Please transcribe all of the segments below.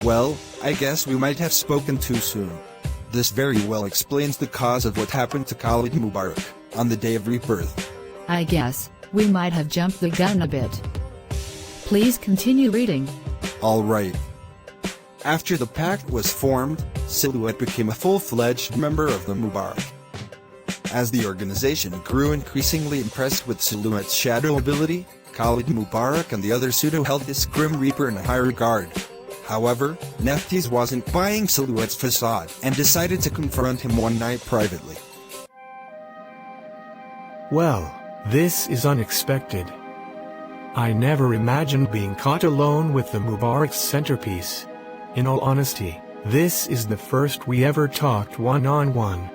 Well, I guess we might have spoken too soon. This very well explains the cause of what happened to Khalid Mubarak on the day of rebirth. I guess we might have jumped the gun a bit. Please continue reading. Alright. After the pact was formed, Silhouette became a full-fledged member of the Mubarak. As the organization grew increasingly impressed with Silhouette's shadow ability, Khalid Mubarak and the other pseudo held this Grim Reaper in high regard. However, Neftis wasn't buying Silhouette's facade and decided to confront him one night privately. Well, this is unexpected. I never imagined being caught alone with the Mubarak's centerpiece. In all honesty, this is the first we ever talked one-on-one.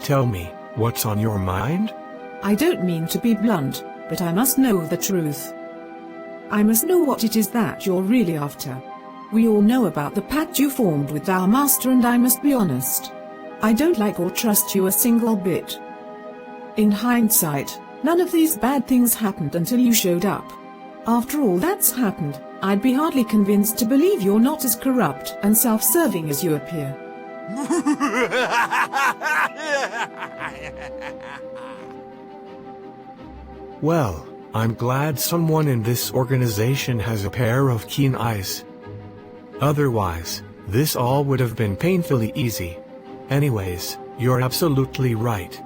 Tell me, what's on your mind? I don't mean to be blunt, but I must know the truth. I must know what it is that you're really after. We all know about the pact you formed with our master, and I must be honest. I don't like or trust you a single bit. In hindsight, none of these bad things happened until you showed up. After all that's happened, I'd be hardly convinced to believe you're not as corrupt and self-serving as you appear. Well, I'm glad someone in this organization has a pair of keen eyes. Otherwise, this all would have been painfully easy. Anyways, you're absolutely right.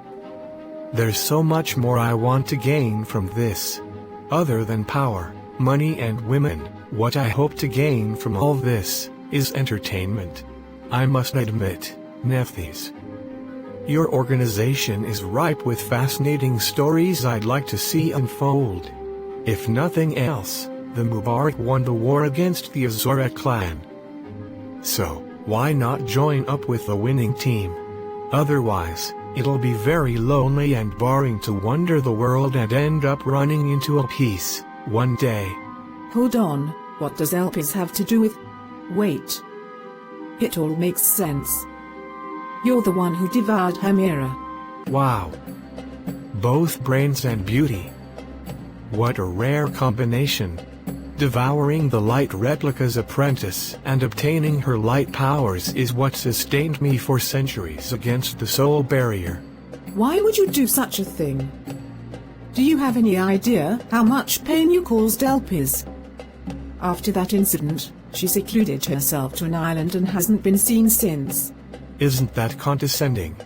There's so much more I want to gain from this. Other than power, money and women, what I hope to gain from all this is entertainment. I must admit, Neftis, your organization is ripe with fascinating stories I'd like to see unfold. If nothing else, the Mubarak won the war against the Azora clan. So, why not join up with the winning team? Otherwise, it'll be very lonely and boring to wander the world and end up running into Elpis one day. Hold on, what does Elpis have to do with... Wait. It all makes sense. You're the one who devoured Hamira. Wow. Both brains and beauty. What a rare combination. Devouring the light replica's apprentice and obtaining her light powers is what sustained me for centuries against the soul barrier. Why would you do such a thing? Do you have any idea how much pain you caused Elpis? After that incident, she secluded herself to an island and hasn't been seen since. Isn't that condescending?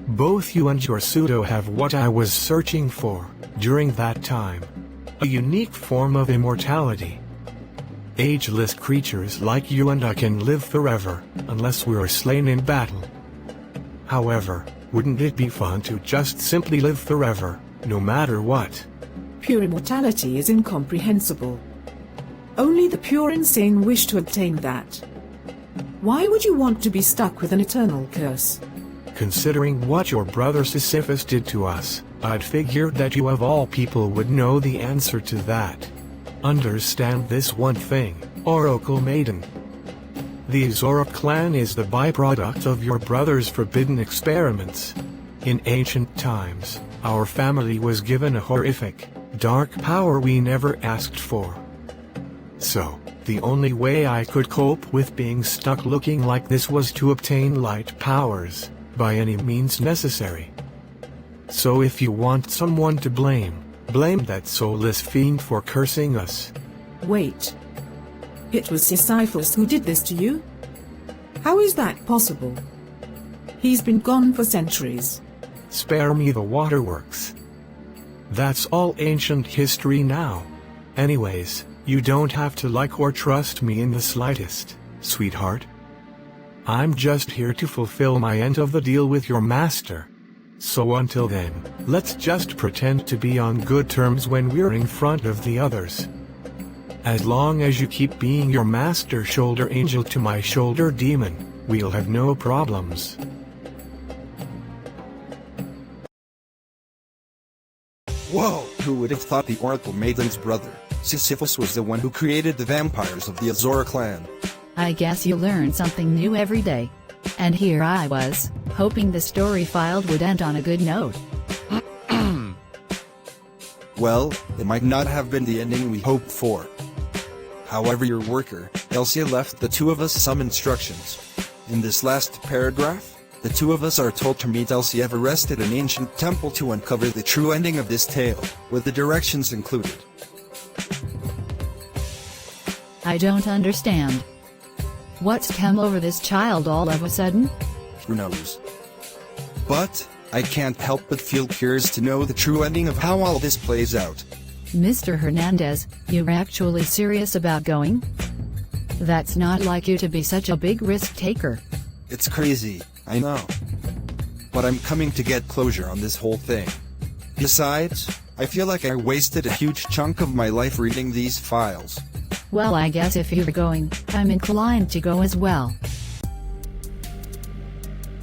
Both you and your pseudo have what I was searching for during that time. A unique form of immortality. Ageless creatures like you and I can live forever, unless we are slain in battle. However, wouldn't it be fun to just simply live forever, no matter what? Pure immortality is incomprehensible. Only the pure insane wish to obtain that. Why would you want to be stuck with an eternal curse? Considering what your brother Sisyphus did to us, I'd figured that you of all people would know the answer to that. Understand this one thing, Oracle Maiden. The Azora clan is the byproduct of your brother's forbidden experiments. In ancient times, our family was given a horrific, dark power we never asked for. So, the only way I could cope with being stuck looking like this was to obtain light powers, by any means necessary. So if you want someone to blame, blame that soulless fiend for cursing us. Wait. It was Sisyphus who did this to you? How is that possible? He's been gone for centuries. Spare me the waterworks. That's all ancient history now. Anyways, you don't have to like or trust me in the slightest, sweetheart. I'm just here to fulfill my end of the deal with your master. So until then, let's just pretend to be on good terms when we're in front of the others. As long as you keep being your master shoulder angel to my shoulder demon, we'll have no problems. Whoa! Who would have thought the Oracle Maiden's brother, Sisyphus, was the one who created the vampires of the Azora clan? I guess you learn something new every day. And here I was, hoping the story filed would end on a good note. Well, it might not have been the ending we hoped for. However, your worker, Elsie left the two of us some instructions. In this last paragraph, the two of us are told to meet Elsie Everest at an ancient temple to uncover the true ending of this tale, with the directions included. I don't understand. What's come over this child all of a sudden? Who knows? But, I can't help but feel curious to know the true ending of how all this plays out. Mr. Hernandez, you're actually serious about going? That's not like you to be such a big risk taker. It's crazy, I know. But I'm coming to get closure on this whole thing. Besides, I feel like I wasted a huge chunk of my life reading these files. Well, I guess if you're going, I'm inclined to go as well.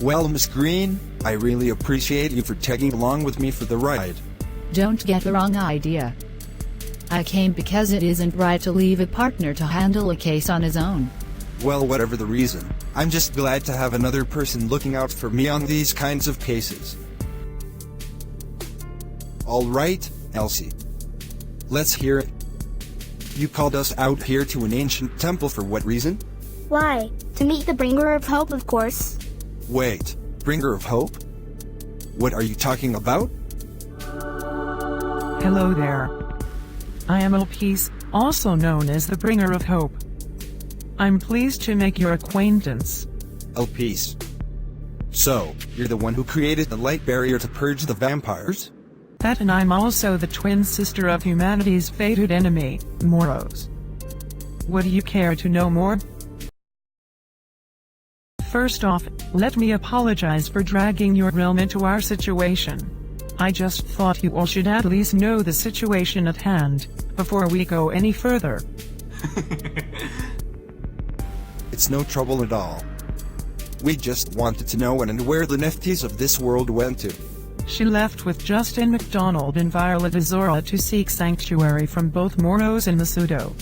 Well, Miss Green, I really appreciate you for tagging along with me for the ride. Don't get the wrong idea. I came because it isn't right to leave a partner to handle a case on his own. Well, whatever the reason, I'm just glad to have another person looking out for me on these kinds of cases. Alright, Elsie. Let's hear it. You called us out here to an ancient temple for what reason? Why? To meet the bringer of hope, of course. Wait, bringer of hope? What are you talking about? Hello there. I am Elpis, also known as the bringer of hope. I'm pleased to make your acquaintance. Elpis. So, you're the one who created the light barrier to purge the vampires? That, and I'm also the twin sister of humanity's fated enemy, Moros. Would you care to know more? First off, let me apologize for dragging your realm into our situation. I just thought you all should at least know the situation at hand, before we go any further. It's no trouble at all. We just wanted to know when and where the Neftis of this world went to. She left with Justin McDonald and Violet Azora to seek sanctuary from both Moros and Masudo.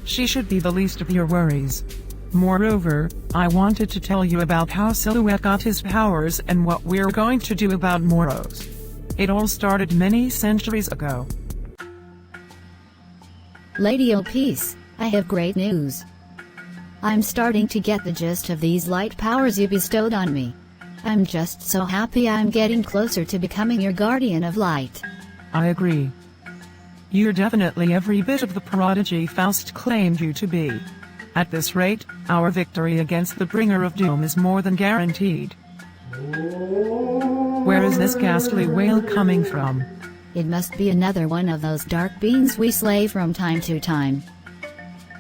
She should be the least of your worries. Moreover, I wanted to tell you about how Silhouette got his powers and what we're going to do about Moros. It all started many centuries ago. Lady Elpis, I have great news. I'm starting to get the gist of these light powers you bestowed on me. I'm just so happy I'm getting closer to becoming your guardian of light. I agree. You're definitely every bit of the prodigy Faust claimed you to be. At this rate, our victory against the Bringer of Doom is more than guaranteed. Where is this ghastly wail coming from? It must be another one of those dark beings we slay from time to time.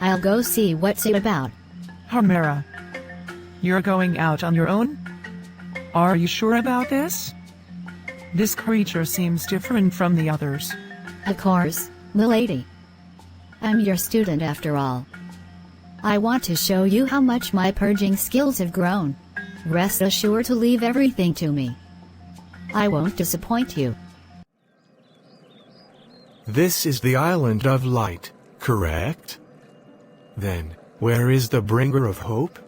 I'll go see what's it about. Homera. You're going out on your own? Are you sure about this? This creature seems different from the others. Of course, milady. I'm your student after all. I want to show you how much my purging skills have grown. Rest assured to leave everything to me. I won't disappoint you. This is the Island of Light, correct? Then, where is the Bringer of Hope?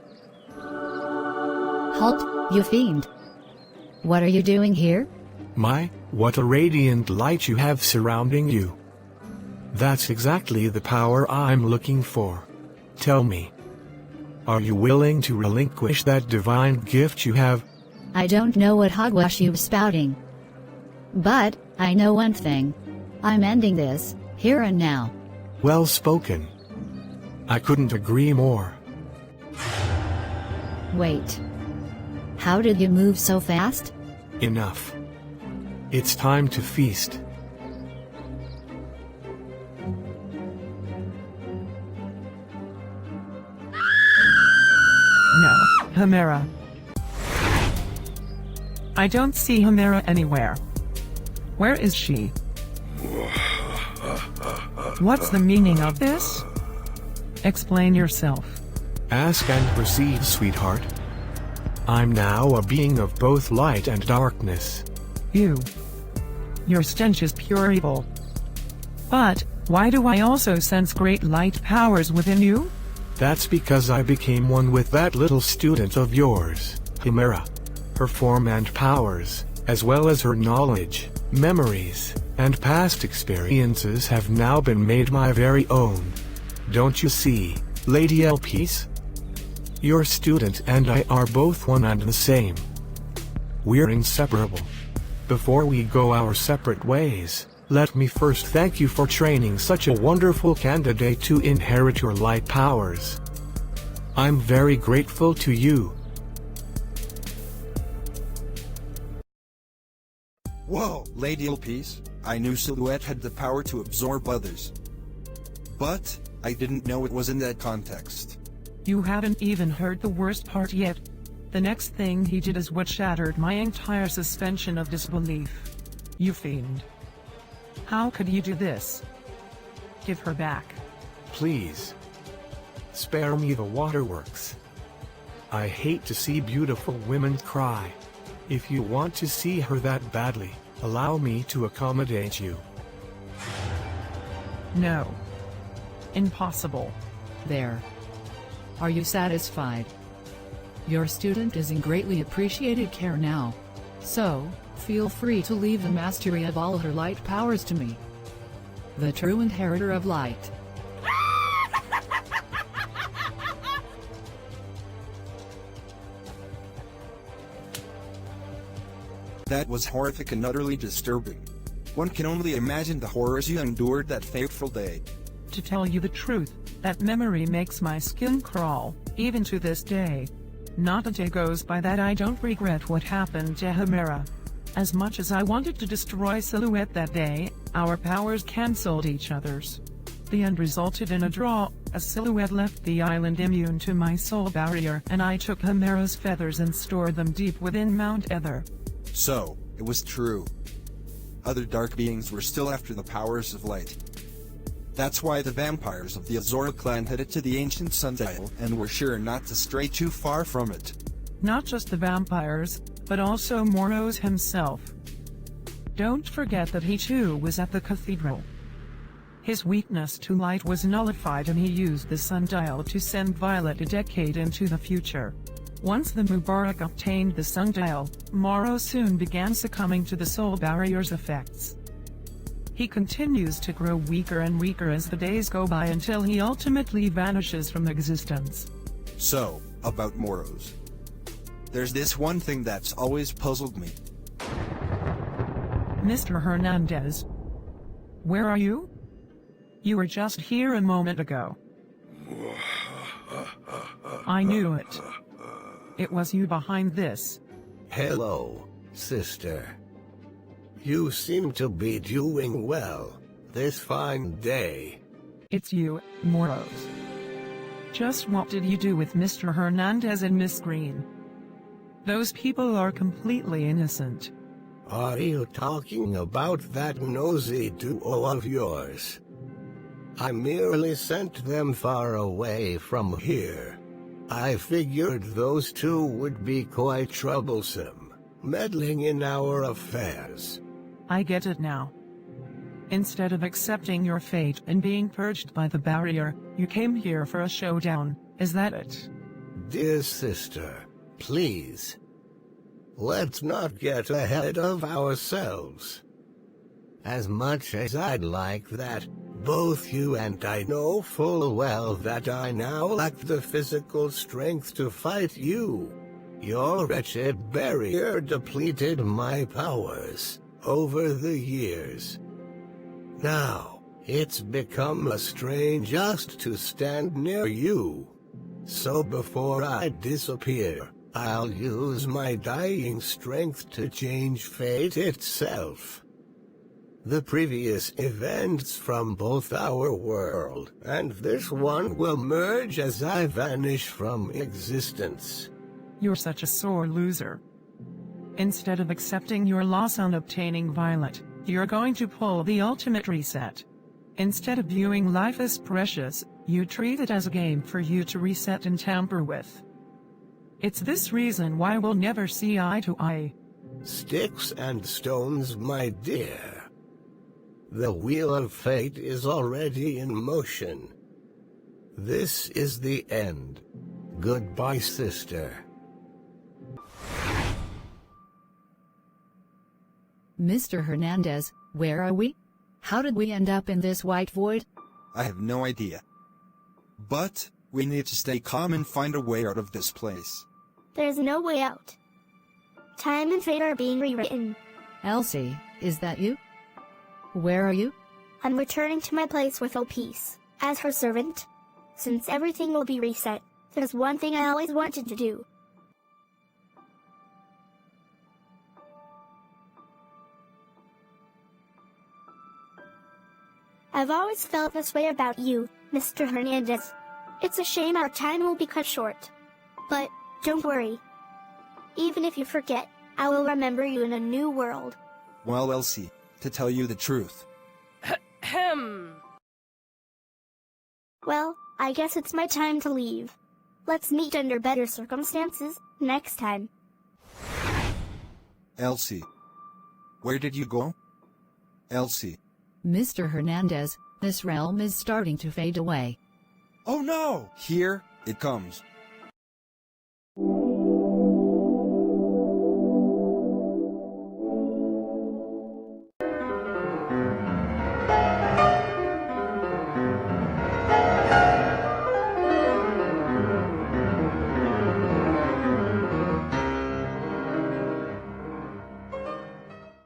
Halt, you fiend. What are you doing here? My, what a radiant light you have surrounding you. That's exactly the power I'm looking for. Tell me, are you willing to relinquish that divine gift you have? I don't know what hogwash you're spouting. But, I know one thing. I'm ending this, here and now. Well spoken. I couldn't agree more. Wait. How did you move so fast? Enough. It's time to feast. No, Homera. I don't see Homera anywhere. Where is she? What's the meaning of this? Explain yourself. Ask and receive, sweetheart. I'm now a being of both light and darkness. Your stench is pure evil. But, why do I also sense great light powers within you? That's because I became one with that little student of yours, Chimera. Her form and powers, as well as her knowledge, memories, and past experiences have now been made my very own. Don't you see, Lady Elpis? Your student and I are both one and the same. We're inseparable. Before we go our separate ways, let me first thank you for training such a wonderful candidate to inherit your light powers. I'm very grateful to you. Whoa, Lady Elpis, I knew Silhouette had the power to absorb others. But, I didn't know it was in that context. You haven't even heard the worst part yet. The next thing he did is what shattered my entire suspension of disbelief. You fiend. How could you do this? Give her back. Please. Spare me the waterworks. I hate to see beautiful women cry. If you want to see her that badly, allow me to accommodate you. No. Impossible. There. Are you satisfied? Your student is in greatly appreciated care now. So, feel free to leave the mastery of all her light powers to me. The true inheritor of light. That was horrific and utterly disturbing. One can only imagine the horrors you endured that fateful day. To tell you the truth, that memory makes my skin crawl, even to this day. Not a day goes by that I don't regret what happened to Chimera. As much as I wanted to destroy Silhouette that day, our powers cancelled each other's. The end resulted in a draw, as Silhouette left the island immune to my soul barrier, and I took Chimera's feathers and stored them deep within Mount Ether. So, it was true. Other dark beings were still after the powers of light. That's why the vampires of the Azora clan headed to the ancient sundial and were sure not to stray too far from it. Not just the vampires, but also Moros himself. Don't forget that he too was at the cathedral. His weakness to light was nullified and he used the sundial to send Violet a decade into the future. Once the Mubarak obtained the sundial, Moro soon began succumbing to the soul barrier's effects. He continues to grow weaker and weaker as the days go by until he ultimately vanishes from existence. So, about Moros. There's this one thing that's always puzzled me. Mr. Hernandez. Where are you? You were just here a moment ago. I knew it. It was you behind this. Hello, sister. You seem to be doing well, this fine day. It's you, Moros. Just what did you do with Mr. Hernandez and Miss Green? Those people are completely innocent. Are you talking about that nosy duo of yours? I merely sent them far away from here. I figured those two would be quite troublesome, meddling in our affairs. I get it now. Instead of accepting your fate and being purged by the barrier, you came here for a showdown, is that it? Dear sister, please. Let's not get ahead of ourselves. As much as I'd like that, both you and I know full well that I now lack the physical strength to fight you. Your wretched barrier depleted my powers over the years. Now, it's become a strain just to stand near you. So before I disappear, I'll use my dying strength to change fate itself. The previous events from both our world and this one will merge as I vanish from existence. You're such a sore loser. Instead of accepting your loss on obtaining Violet, you're going to pull the ultimate reset. Instead of viewing life as precious, you treat it as a game for you to reset and tamper with. It's this reason why we'll never see eye to eye. Sticks and stones, my dear. The wheel of fate is already in motion. This is the end. Goodbye, sister. Mr. Hernandez, where are we? How did we end up in this white void? I have no idea. But, We need to stay calm and find a way out of this place. There's no way out. Time and fate are being rewritten. Elsie, is that you? Where are you? I'm returning to my place with Elpis, as her servant. Since everything will be reset, there's one thing I always wanted to do. I've always felt this way about you, Mr. Hernandez. It's a shame our time will be cut short. But, don't worry. Even if you forget, I will remember you in a new world. Well, Elsie, to tell you the truth. Well, I guess it's my time to leave. Let's meet under better circumstances, next time. Elsie. Where did you go? Elsie. Mr. Hernandez, this realm is starting to fade away. Oh no! Here it comes.